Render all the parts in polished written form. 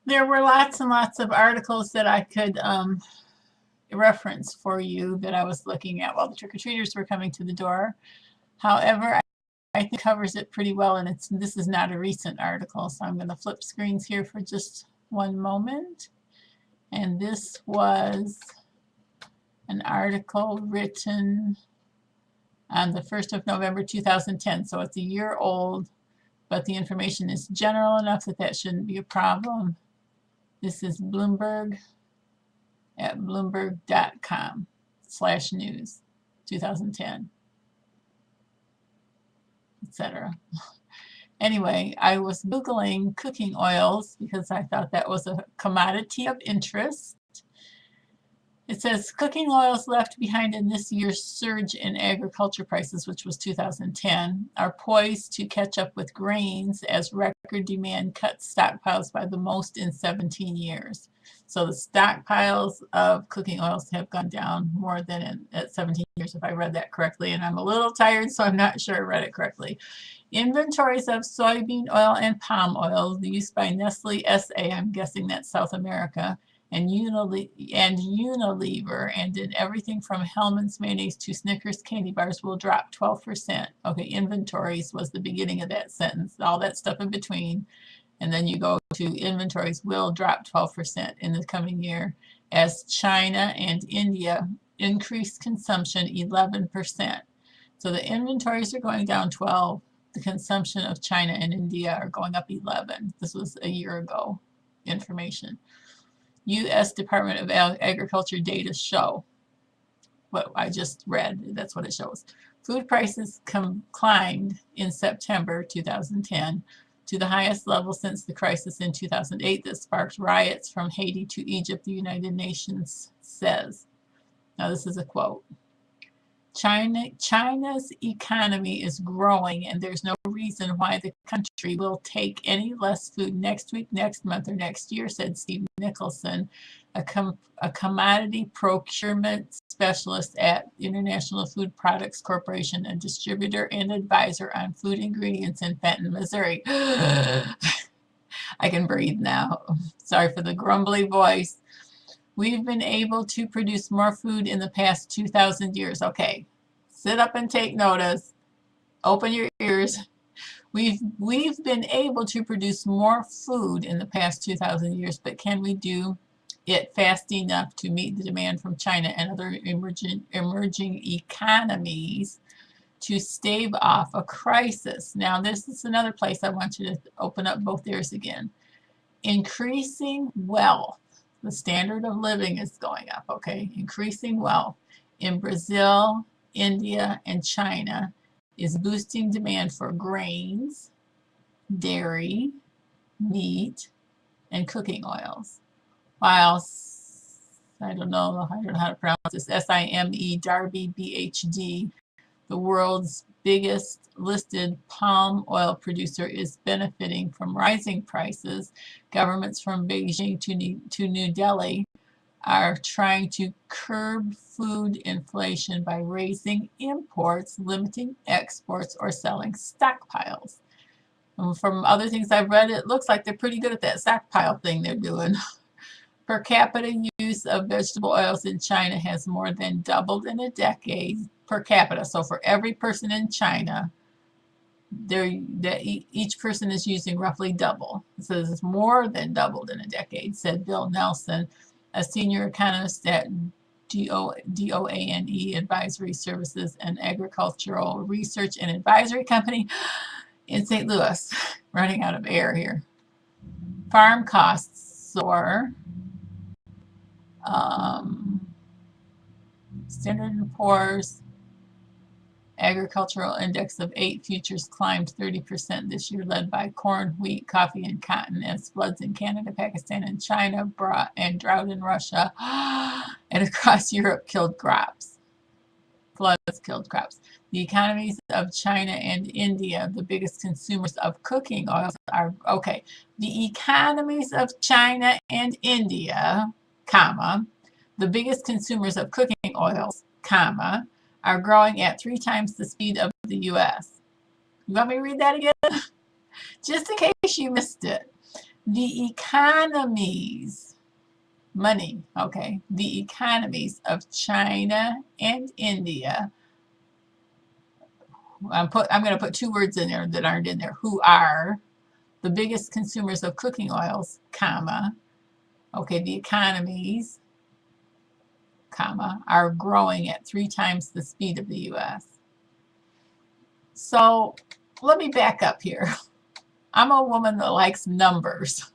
There were lots and lots of articles that I could reference for you that I was looking at while the trick-or-treaters were coming to the door. However, I think it covers it pretty well, and this is not a recent article, so I'm going to flip screens here for just one moment. And this was an article written on the 1st of November 2010, so it's a year old, but the information is general enough that that shouldn't be a problem. This is Bloomberg at bloomberg.com/news 2010, etc. Anyway, I was Googling cooking oils because I thought that was a commodity of interest. It says cooking oils left behind in this year's surge in agriculture prices, which was 2010, are poised to catch up with grains as record demand cuts stockpiles by the most in 17 years. So the stockpiles of cooking oils have gone down more than at 17 years, if I read that correctly. And I'm a little tired, so I'm not sure I read it correctly. Inventories of soybean oil and palm oil used by Nestle SA, I'm guessing that's South America, and Unilever, and in everything from Hellmann's mayonnaise to Snickers candy bars will drop 12%. Okay, inventories was the beginning of that sentence, all that stuff in between. And then you go to inventories will drop 12% in the coming year as China and India increase consumption 11%. So the inventories are going down 12. The consumption of China and India are going up 11. This was a year ago information. U.S. Department of Agriculture data show what I just read. That's what it shows. Food prices climbed in September 2010 to the highest level since the crisis in 2008 that sparked riots from Haiti to Egypt, the United Nations says. Now, this is a quote. China's economy is growing, and there's no reason why the country will take any less food next week, next month, or next year, said Steve Nicholson, a commodity procurement specialist at International Food Products Corporation, a distributor and advisor on food ingredients in Fenton, Missouri. I can breathe now. Sorry for the grumbly voice. We've been able to produce more food in the past 2,000 years. Okay, sit up and take notice. Open your ears. We've been able to produce more food in the past 2,000 years, but can we do it fast enough to meet the demand from China and other emerging economies to stave off a crisis? Now, this is another place I want you to open up both ears again. Increasing wealth. The standard of living is going up, okay? Increasing wealth in Brazil, India, and China is boosting demand for grains, dairy, meat, and cooking oils. While, I don't know how to pronounce this, SIME Darby BHD, the world's biggest listed palm oil producer, is benefiting from rising prices. Governments from Beijing to New Delhi are trying to curb food inflation by raising imports, limiting exports, or selling stockpiles. And from other things I've read, it looks like they're pretty good at that stockpile thing they're doing. Per capita use of vegetable oils in China has more than doubled in a decade per capita. So for every person in China, each person is using roughly double. It says it's more than doubled in a decade, said Bill Nelson, a senior economist at DOANE Advisory Services, an agricultural research and advisory company in St. Louis. Running out of air here. Farm costs soar. Standard & Poor's agricultural index of 8 futures climbed 30% this year, led by corn, wheat, coffee, and cotton, as floods in Canada, Pakistan, and China and drought in Russia and across Europe killed crops. Floods killed crops. The economies of China and India, the biggest consumers of cooking oils, are okay. The economies of China and India, comma, the biggest consumers of cooking oils, comma, are growing at 3 times the speed of the U.S. You want me to read that again? Just in case you missed it. The economies, money, okay, the economies of China and India. I'm going to put two words in there that aren't in there. Who are the biggest consumers of cooking oils, comma. Okay, the economies, comma, are growing at 3 times the speed of the U.S. So let me back up here. I'm a woman that likes numbers.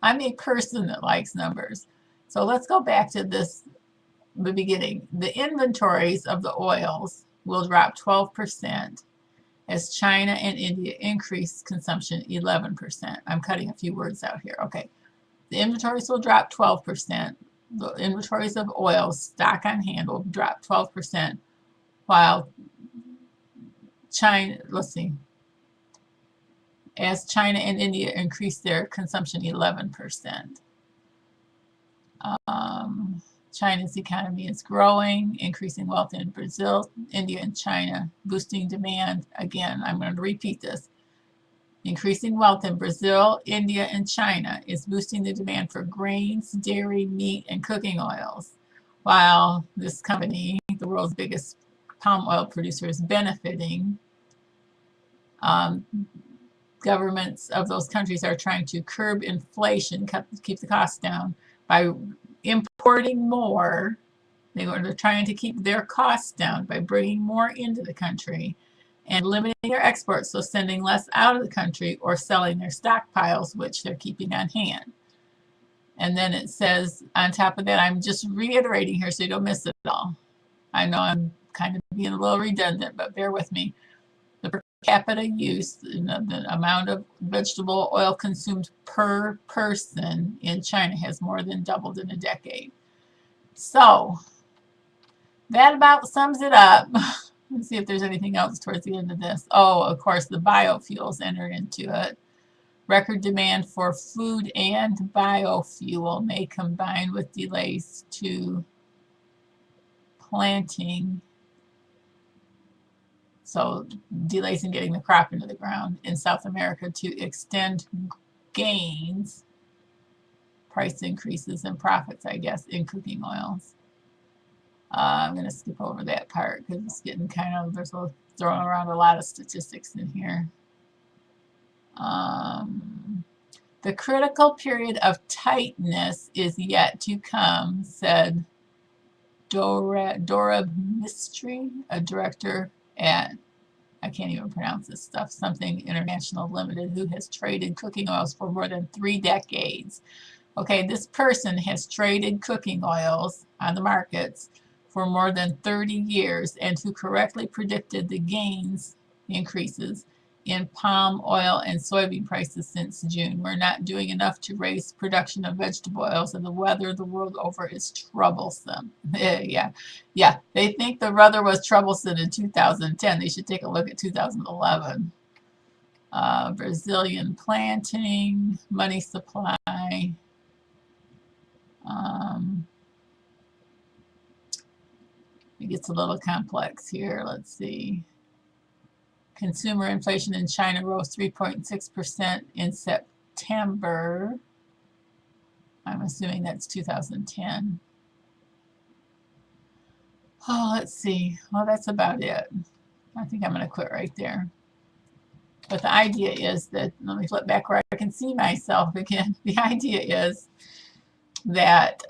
I'm a person that likes numbers. So let's go back to the beginning. The inventories of the oils will drop 12% as China and India increase consumption 11%. I'm cutting a few words out here. Okay. The inventories will drop 12%. The inventories of oils, stock on hand, will drop 12%, while China, let's see, as China and India increase their consumption 11%. China's economy is growing, increasing wealth in Brazil, India, and China, boosting demand. Again, I'm going to repeat this. Increasing wealth in Brazil, India, and China is boosting the demand for grains, dairy, meat, and cooking oils, while this company, the world's biggest palm oil producer, is benefiting. Governments of those countries are trying to curb inflation, keep the costs down by importing more. They're trying to keep their costs down by bringing more into the country and limiting their exports, so sending less out of the country or selling their stockpiles, which they're keeping on hand. And then it says on top of that, I'm just reiterating here so you don't miss it all. I know I'm kind of being a little redundant, but bear with me. The per capita use, the amount of vegetable oil consumed per person in China has more than doubled in a decade. So that about sums it up. Let's see if there's anything else towards the end of this. Oh, of course, the biofuels entered into it. Record demand for food and biofuel may combine with delays to planting. So delays in getting the crop into the ground in South America to extend gains, price increases and profits, I guess, in cooking oils. I'm going to skip over that part because it's getting kind of, there's throwing around a lot of statistics in here. The critical period of tightness is yet to come, said Dora Mistry, a director at, I can't even pronounce this stuff, something International Limited, who has traded cooking oils for more than 3 decades. Okay, this person has traded cooking oils on the markets for more than 30 years and who correctly predicted the gains, increases in palm oil and soybean prices since June. We're not doing enough to raise production of vegetable oils, and the weather the world over is troublesome. Yeah, they think the weather was troublesome in 2010. They should take a look at 2011. Brazilian planting, money supply. It gets a little complex here. Let's see. Consumer inflation in China rose 3.6% in September. I'm assuming that's 2010. Oh, let's see. Well, that's about it. I think I'm going to quit right there. But the idea is that, let me flip back where I can see myself again. The idea is that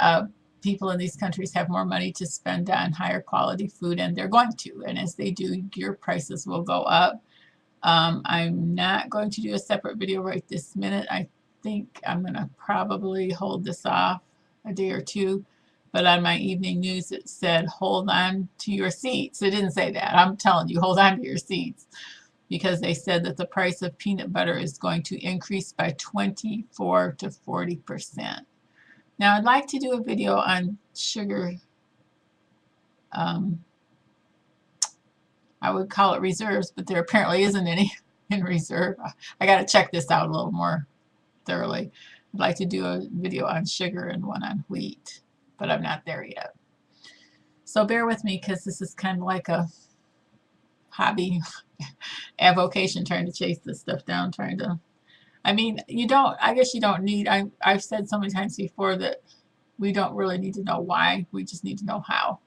people in these countries have more money to spend on higher quality food, and they're going to. And as they do, your prices will go up. I'm not going to do a separate video right this minute. I think I'm going to probably hold this off a day or two. But on my evening news, it said, hold on to your seats. It didn't say that. I'm telling you, hold on to your seats. Because they said that the price of peanut butter is going to increase by 24 to 40%. Now, I'd like to do a video on sugar. I would call it reserves, but there apparently isn't any in reserve. I got to check this out a little more thoroughly. I'd like to do a video on sugar and one on wheat, but I'm not there yet. So bear with me because this is kind of like a hobby avocation, trying to chase this stuff down, trying to I mean, you don't, I guess you don't need, I've said so many times before that we don't really need to know why, we just need to know how.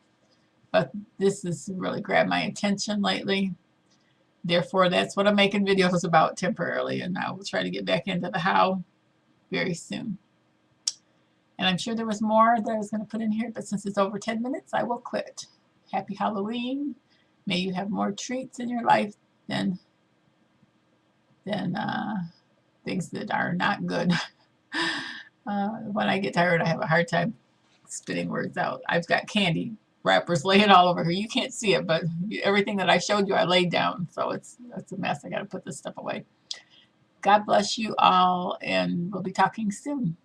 But this has really grabbed my attention lately. Therefore, that's what I'm making videos about temporarily, and I will try to get back into the how very soon. And I'm sure there was more that I was going to put in here, but since it's over 10 minutes, I will quit. Happy Halloween. May you have more treats in your life than things that are not good. When I get tired, I have a hard time spitting words out. I've got candy wrappers laying all over here. You can't see it, but everything that I showed you, I laid down. So it's a mess. I got to put this stuff away. God bless you all, and we'll be talking soon.